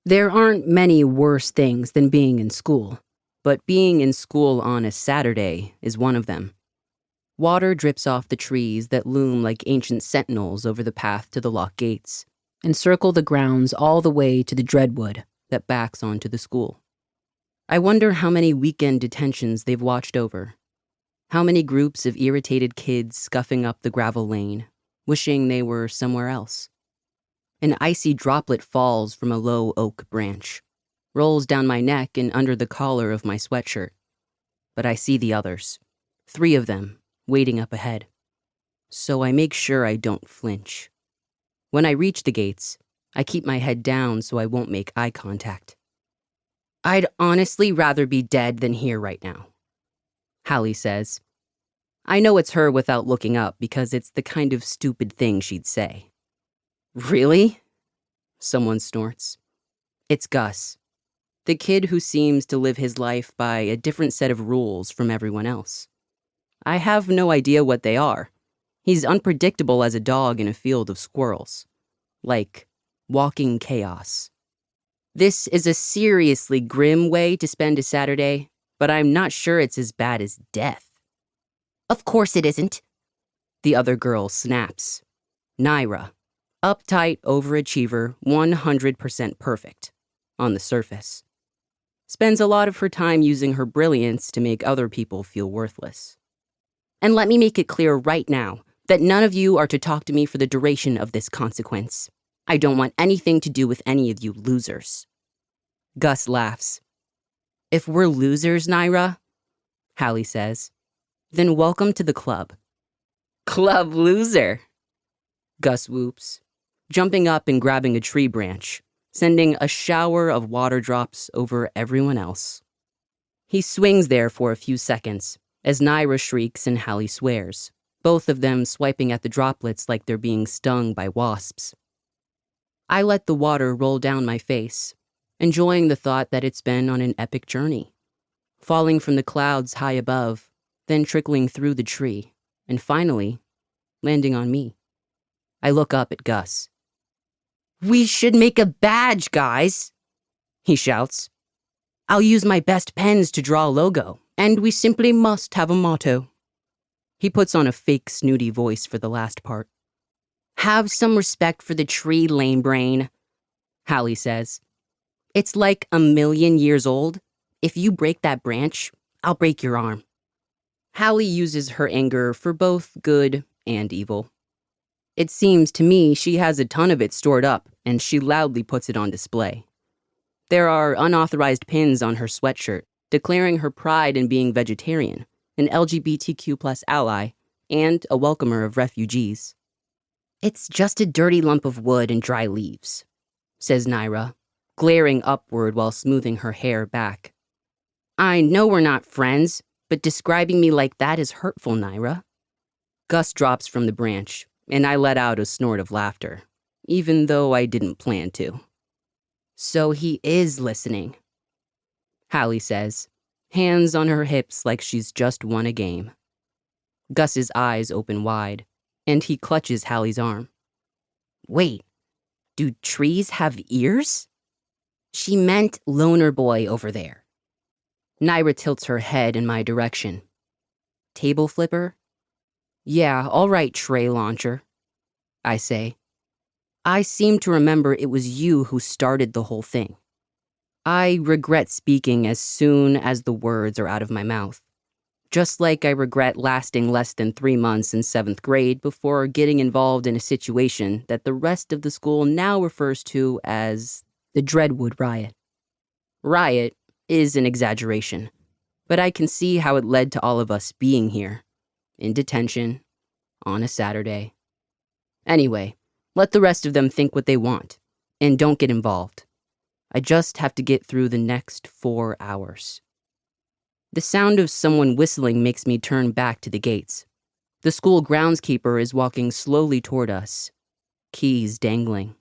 There aren't many worse things than being in school, but being in school on a Saturday is one of them. Water drips off the trees that loom like ancient sentinels over the path to the lock gates and circle the grounds all the way to the dreadwood that backs onto the school. I wonder how many weekend detentions they've watched over. How many groups of irritated kids scuffing up the gravel lane, wishing they were somewhere else. An icy droplet falls from a low oak branch, rolls down my neck and under the collar of my sweatshirt. But I see the others, 3 of them, waiting up ahead. So I make sure I don't flinch. When I reach the gates, I keep my head down so I won't make eye contact. I'd honestly rather be dead than here right now, Hallie says. I know it's her without looking up because it's the kind of stupid thing she'd say. Really? Someone snorts. It's Gus, the kid who seems to live his life by a different set of rules from everyone else. I have no idea what they are. He's unpredictable as a dog in a field of squirrels. Like walking chaos. This is a seriously grim way to spend a Saturday, but I'm not sure it's as bad as death. Of course it isn't. The other girl snaps. Naira. Uptight overachiever, 100% perfect. On the surface. Spends a lot of her time using her brilliance to make other people feel worthless. And let me make it clear right now that none of you are to talk to me for the duration of this consequence. I don't want anything to do with any of you losers. Gus laughs. If we're losers, Naira, Hallie says, then welcome to the club. Club loser, Gus whoops, jumping up and grabbing a tree branch, sending a shower of water drops over everyone else. He swings there for a few seconds, as Naira shrieks and Hallie swears, both of them swiping at the droplets like they're being stung by wasps. I let the water roll down my face, enjoying the thought that it's been on an epic journey, falling from the clouds high above, then trickling through the tree, and finally, landing on me. I look up at Gus. We should make a badge, guys, he shouts. I'll use my best pens to draw a logo, and we simply must have a motto. He puts on a fake snooty voice for the last part. Have some respect for the tree, lame brain, Hallie says. It's like 1,000,000 years old. If you break that branch, I'll break your arm. Hallie uses her anger for both good and evil. It seems to me she has a ton of it stored up, and she loudly puts it on display. There are unauthorized pins on her sweatshirt, declaring her pride in being vegetarian, an LGBTQ+ ally, and a welcomer of refugees. It's just a dirty lump of wood and dry leaves, says Naira, glaring upward while smoothing her hair back. I know we're not friends, but describing me like that is hurtful, Naira. Gus drops from the branch, and I let out a snort of laughter, even though I didn't plan to. So he is listening, Hallie says, hands on her hips like she's just won a game. Gus's eyes open wide, and he clutches Hallie's arm. Wait, do trees have ears? She meant loner boy over there. Naira tilts her head in my direction. Table flipper? Yeah, all right, tray launcher, I say. I seem to remember it was you who started the whole thing. I regret speaking as soon as the words are out of my mouth. Just like I regret lasting less than 3 months in 7th grade before getting involved in a situation that the rest of the school now refers to as the Dreadwood Riot. Riot is an exaggeration, but I can see how it led to all of us being here, in detention, on a Saturday. Anyway, let the rest of them think what they want, and don't get involved. I just have to get through the next 4 hours. The sound of someone whistling makes me turn back to the gates. The school groundskeeper is walking slowly toward us, keys dangling.